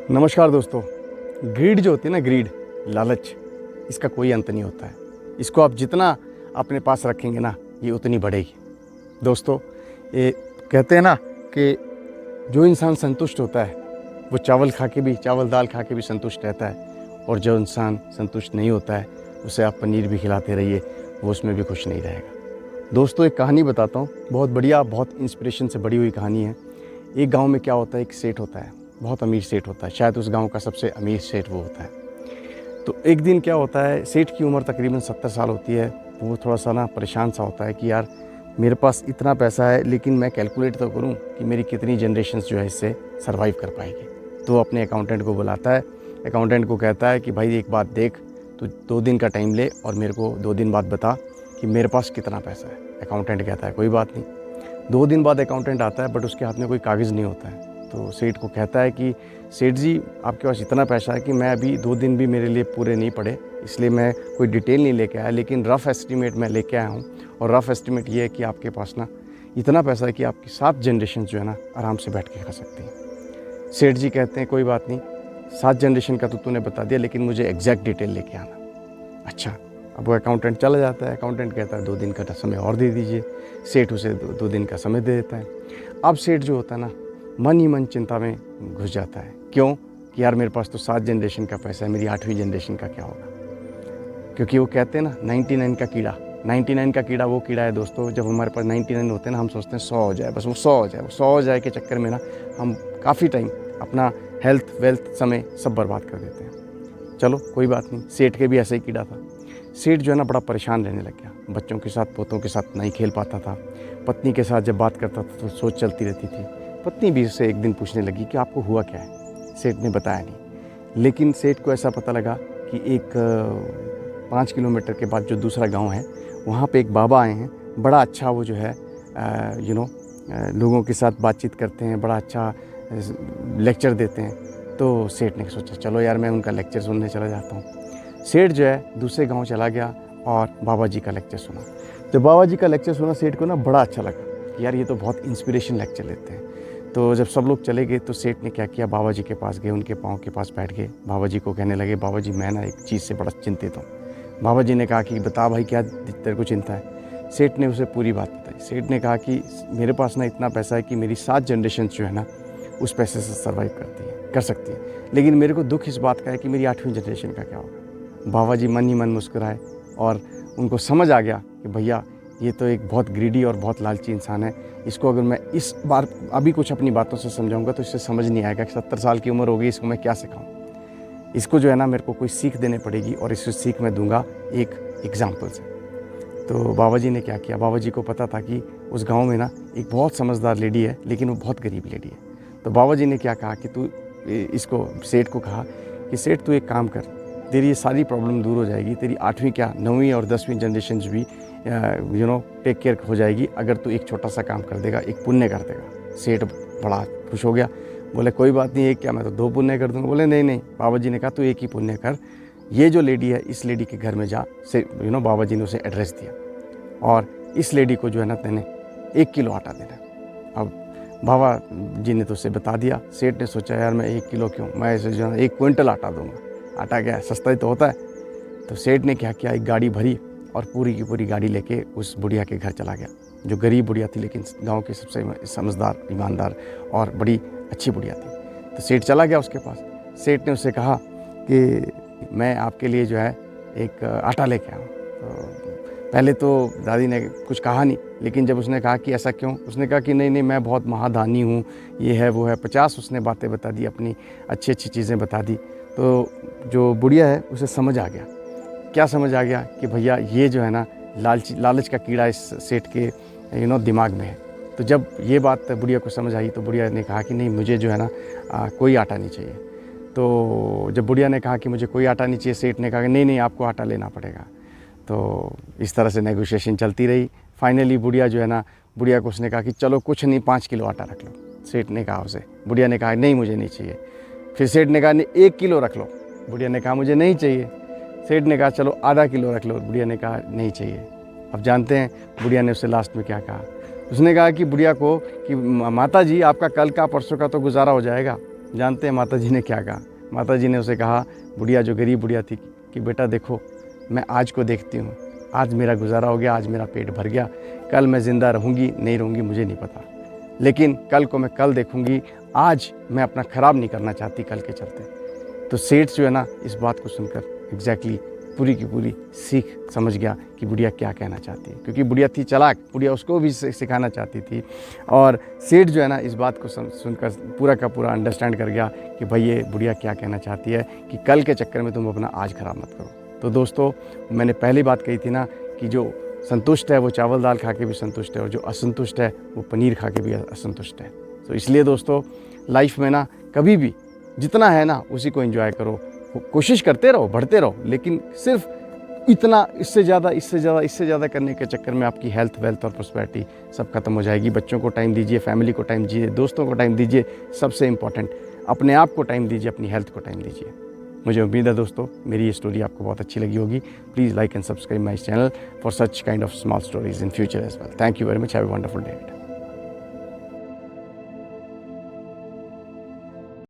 नमस्कार दोस्तों। ग्रीड जो होती है ना, ग्रीड, लालच, इसका कोई अंत नहीं होता है। इसको आप जितना अपने पास रखेंगे ना, ये उतनी बढ़ेगी। दोस्तों, ये कहते हैं ना कि जो इंसान संतुष्ट होता है वो चावल खा के भी, चावल दाल खा के भी संतुष्ट रहता है, और जो इंसान संतुष्ट नहीं होता है उसे आप पनीर भी खिलाते रहिए, वो उसमें भी खुश नहीं रहेगा। दोस्तों, एक कहानी बताता हूँ, बहुत बढ़िया, बहुत इंस्पिरेशन से बड़ी हुई कहानी है। एक गाँव में क्या होता है, एक सेठ होता है, बहुत अमीर सेठ होता है, शायद उस गांव का सबसे अमीर सेठ वो होता है। तो एक दिन क्या होता है, सेठ की उम्र तकरीबन 70 साल होती है। वो थोड़ा सा ना परेशान सा होता है कि यार मेरे पास इतना पैसा है, लेकिन मैं कैलकुलेट तो करूं कि मेरी कितनी जनरेशन्स जो है इससे सर्वाइव कर पाएगी। तो वो अपने अकाउंटेंट को बुलाता है, अकाउंटेंट को कहता है कि भाई एक बात देख, तो 2 दिन का टाइम ले और मेरे को 2 दिन बाद बता कि मेरे पास कितना पैसा है। अकाउंटेंट कहता है कोई बात नहीं। 2 दिन बाद अकाउंटेंट आता है, बट उसके हाथ में कोई कागज़ नहीं होता है। तो सेठ को कहता है कि सेठ जी, आपके पास इतना पैसा है कि मैं अभी 2 दिन भी मेरे लिए पूरे नहीं पड़े, इसलिए मैं कोई डिटेल नहीं लेके आया, लेकिन रफ़ एस्टिमेट मैं लेके आया हूँ। और रफ़ एस्टिमेट ये है कि आपके पास ना इतना पैसा है कि आपकी 7 जनरेशन जो है ना आराम से बैठ के खा सकती हैं। सेठ जी कहते हैं कोई बात नहीं, 7 जनरेशन का तो तूने बता दिया, लेकिन मुझे एग्जैक्ट डिटेल लेके आना। अच्छा, अब वो अकाउंटेंट चला जाता है। अकाउंटेंट कहता है 2 दिन का समय और दे दीजिए। सेठ उसे 2 दिन का समय दे देता है। अब सेठ जो होता है ना, मन ही मन चिंता में घुस जाता है। क्यों? कि यार मेरे पास तो 7 जनरेशन का पैसा है, मेरी 8वीं जनरेशन का क्या होगा? क्योंकि वो कहते हैं ना 99 का कीड़ा, 99 का कीड़ा वो कीड़ा है दोस्तों, जब हमारे पास 99 होते हैं ना, हम सोचते हैं 100 हो जाए, बस वो 100 हो जाए। वो 100 हो जाए के चक्कर में ना हम काफ़ी टाइम अपना हेल्थ, वेल्थ, समय सब बर्बाद कर देते हैं। चलो कोई बात नहीं, सेठ के भी ऐसा ही कीड़ा था। सेठ जो है ना बड़ा परेशान रहने लग गया। बच्चों के साथ, पोतों के साथ नहीं खेल पाता था। पत्नी के साथ जब बात करता था तो सोच चलती रहती थी। पत्नी भी उससे एक दिन पूछने लगी कि आपको हुआ क्या है? सेठ ने बताया नहीं, लेकिन सेठ को ऐसा पता लगा कि एक 5 किलोमीटर के बाद जो दूसरा गांव है, वहाँ पे एक बाबा आए हैं। बड़ा अच्छा वो जो है लोगों के साथ बातचीत करते हैं, बड़ा अच्छा लेक्चर देते हैं। तो सेठ ने सोचा चलो यार मैं उनका लेक्चर सुनने चला जाता हूँ। सेठ जो है दूसरे गाँव चला गया और बाबा जी का लेक्चर सुना। जब बाबा जी का लेक्चर सुना, सेठ को ना बड़ा अच्छा लगा कि यार ये तो बहुत इंस्पिरेशन लेक्चर लेते हैं। तो जब सब लोग चले गए तो सेठ ने क्या किया, बाबा जी के पास गए, उनके पाँव के पास बैठ गए। बाबा जी को कहने लगे, बाबा जी मैं ना एक चीज़ से बड़ा चिंतित हूँ। बाबा जी ने कहा कि बता भाई क्या तेरे को चिंता है? सेठ ने उसे पूरी बात बताई। सेठ ने कहा कि मेरे पास ना इतना पैसा है कि मेरी 7 जनरेशन जो है ना उस पैसे से सर्वाइव कर सकती है, लेकिन मेरे को दुख इस बात का है कि मेरी 8वीं जनरेशन का क्या होगा। बाबा जी मन ही मन मुस्कुराए और उनको समझ आ गया कि भैया ये तो एक बहुत ग्रीडी और बहुत लालची इंसान है। इसको अगर मैं इस बार अभी कुछ अपनी बातों से समझाऊंगा तो इससे समझ नहीं आएगा कि 70 साल की उम्र हो गई, इसको मैं क्या सिखाऊं। इसको जो है ना मेरे को कोई सीख देने पड़ेगी, और इस सीख मैं दूंगा एक एग्जाम्पल से। तो बाबा जी ने क्या किया, बाबा जी को पता था कि उस गाँव में ना एक बहुत समझदार लेडी है, लेकिन वो बहुत गरीब लेडी है। तो बाबा जी ने क्या कहा कि तू इसको, सेठ को कहा कि सेठ तू एक काम कर, तेरी ये सारी प्रॉब्लम दूर हो जाएगी। तेरी 8वीं क्या 9वीं और 10वीं जनरेशन भी टेक केयर हो जाएगी, अगर तू एक छोटा सा काम कर देगा, एक पुण्य कर देगा। सेठ बड़ा खुश हो गया, बोले कोई बात नहीं, एक क्या मैं तो 2 पुण्य कर दूंगा। बोले नहीं नहीं, बाबा जी ने कहा तू एक ही पुण्य कर, ये जो लेडी है इस लेडी के घर में जा। से बाबा जी ने उसे एड्रेस दिया, और इस लेडी को जो है ना तेने 1 किलो आटा देना। अब बाबा जी ने तो उसे बता दिया। सेठ ने सोचा यार मैं 1 किलो क्यों, मैं इसे जो है 1 क्विंटल आटा दूंगा। आटा क्या है, सस्ता ही तो होता है। तो सेठ ने क्या किया, एक गाड़ी भरी और पूरी की पूरी गाड़ी लेके उस बुढ़िया के घर चला गया, जो गरीब बुढ़िया थी, लेकिन गांव की सबसे समझदार, ईमानदार और बड़ी अच्छी बुढ़िया थी। तो सेठ चला गया उसके पास। सेठ ने उससे कहा कि मैं आपके लिए जो है एक आटा लेके आऊँ। तो पहले तो दादी ने कुछ कहा नहीं, लेकिन जब उसने कहा कि ऐसा क्यों, उसने कहा कि नहीं नहीं मैं बहुत महादानी हूँ, ये है वो है, 50 उसने बातें बता दी, अपनी अच्छी अच्छी चीज़ें बता दी। तो जो बुढ़िया है उसे समझ आ गया। क्या समझ आ गया कि भैया ये जो है ना लालच का कीड़ा इस सेठ के दिमाग में है। तो जब ये बात बुढ़िया को समझ आई तो बुढ़िया ने कहा कि नहीं मुझे जो है ना कोई आटा नहीं चाहिए। तो जब बुढ़िया ने कहा कि मुझे कोई आटा नहीं चाहिए, सेठ ने कहा कि नहीं नहीं आपको आटा लेना पड़ेगा। तो इस तरह से नेगोशिएशन चलती रही। फाइनली बुढ़िया जो है ना, बुढ़िया को उसने कहा कि चलो कुछ नहीं 5 किलो आटा रख लो। सेठ ने कहा उसे, बुढ़िया ने कहा नहीं मुझे नहीं चाहिए। फिर सेठ ने कहा नहीं 1 किलो रख लो। बुढ़िया ने कहा मुझे नहीं चाहिए। सेठ ने कहा चलो आधा किलो रख लो। बुढ़िया ने कहा नहीं चाहिए। अब जानते हैं बुढ़िया ने उससे लास्ट में क्या कहा, उसने कहा कि बुढ़िया को कि माता जी आपका कल का परसों का तो गुजारा हो जाएगा, जानते हैं माता जी ने क्या कहा? माता जी ने उसे कहा, बुढ़िया जो गरीब बुढ़िया थी, कि बेटा देखो, मैं आज को देखती हूँ, आज मेरा गुजारा हो गया, आज मेरा पेट भर गया, कल मैं ज़िंदा रहूँगी नहीं रहूँगी मुझे नहीं पता, लेकिन कल को मैं कल देखूँगी, आज मैं अपना ख़राब नहीं करना चाहती कल के चलते। तो सेठ जो है ना, इस बात को सुनकर एग्जैक्टली पूरी की पूरी सीख समझ गया कि बुढ़िया क्या कहना चाहती है, क्योंकि बुढ़िया थी चालाक, बुढ़िया उसको भी सिखाना चाहती थी। और सेठ जो है ना, इस बात को सुनकर पूरा का पूरा अंडरस्टैंड कर गया कि भाई ये बुढ़िया क्या कहना चाहती है, कि कल के चक्कर में तुम अपना आज ख़राब मत करो। तो दोस्तों, मैंने पहली बात कही थी ना कि जो संतुष्ट है वो चावल दाल खा के भी संतुष्ट है, और जो असंतुष्ट है वो पनीर खा के भी असंतुष्ट है। तो इसलिए दोस्तों, लाइफ में ना कभी भी जितना है ना उसी को एंजॉय करो, कोशिश करते रहो, बढ़ते रहो, लेकिन सिर्फ इतना, इससे ज़्यादा करने के चक्कर में आपकी हेल्थ, वेल्थ और प्रॉस्पेरिटी सब खत्म हो जाएगी। बच्चों को टाइम दीजिए, फैमिली को टाइम दीजिए, दोस्तों को टाइम दीजिए, सबसे इम्पॉर्टेंट अपने आप को टाइम दीजिए, अपनी हेल्थ को टाइम दीजिए। मुझे उम्मीद है दोस्तों मेरी ये स्टोरी आपको बहुत अच्छी लगी होगी। Please like and subscribe my channel for such kind of small stories in future as well. Thank you very much, have a wonderful day.